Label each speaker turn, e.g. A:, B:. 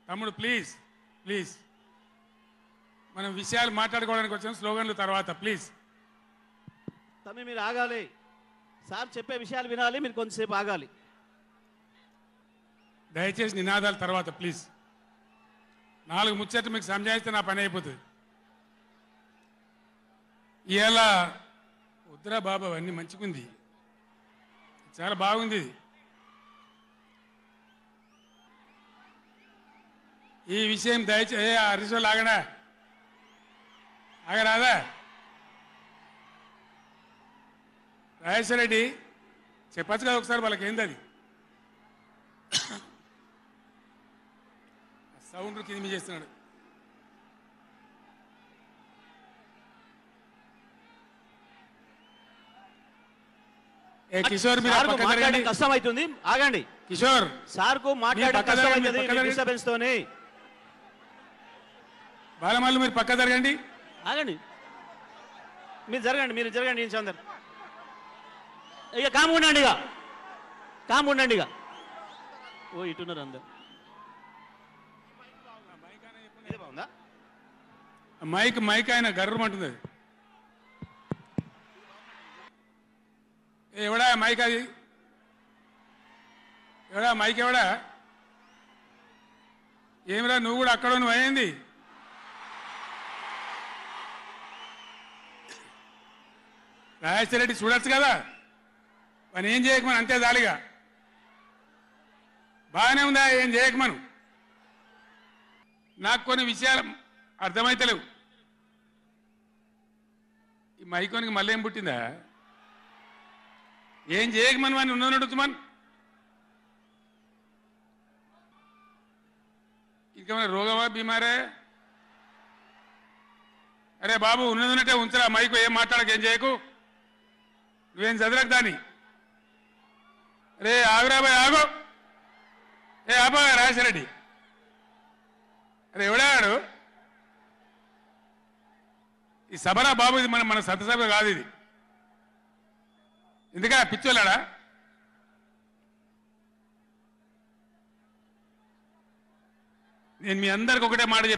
A: తమ్ముడు please please మనం విషయాలు మాట్లాడుకోవడానికి వచ్చిన స్లోగన్లు తర్వాత ప్లీజ్.
B: తమ్మి మీరు ఆగాలి, సార్ చెప్పే విషయాలు వినాలి, మీరు కొంతసేపు ఆగాలి.
A: దయచేసి నినాదాల తర్వాత ప్లీజ్. 4 ముచ్చట్లు మీకు సంజాయిస్తే నా పని అయిపోతుంది. ఇవాళ వద్దురా బాబు అవన్నీ మంచిగుంది, చాలా బాగుంది. ఈ విషయం దయచేసి హరీశ్వర్ ఆగడా ఆగరాదా? రాజేశ్వర రెడ్డి చెప్పచ్చు కదా ఒకసారి వాళ్ళకి ఏంది అది సౌండ్ కింద చేస్తున్నాడు. కిషోర్ మీరు
B: కష్టం అవుతుంది, ఆగండి.
A: కిషోర్
B: సార్ కు మాట్లాడే కష్టం అవుతుంది డిస్టర్బెన్స్ తోని.
A: బాలమల్లు మీరు పక్క జరగండి,
B: ఆగండి. మీరు జరగండి చందర్. ఇక కాము ఉండండి, ఇక ఓ ఇటున్నారు అందరు. బాగుందా
A: మైక్ ఆయన గర్రమంటుంది. అది ఎవడా మైక్? అది ఎవడా మైక్? ఎవడా? ఏమిరా నువ్వు కూడా అక్కడ నువ్వు అయింది? రాజేశ్వర రెడ్డి చూడొచ్చు కదా, మనం ఏం చేయకమని అంతే జాలిగా. బాగానే ఉందా ఏం చేయకమను? నాకు కొన్ని విషయాలు అర్థమైతలేవు. ఈ మైకోనికి మళ్ళీ ఏం పుట్టిందా? ఏం చేయకమని వాడిని ఉన్నది అడుగుతామని. ఇంకేమైనా రోగమా బీమారే? అరే బాబు ఉన్నదంటే ఉంచరా మైకు, ఏం మాట్లాడక ఏం చేయకు, నువ్వేం చదరకు దాన్ని. రే ఆగురాబాయ్ ఆగు, ఏ ఆబా రాజశరెడ్డి. అరే ఎవడాడు? ఈ సభరా బాబు, ఇది మన సభ కాదు ఇది. ఎందుక పిచ్చోళ్ళాడా? నేను మీ అందరికి ఒకటే మాట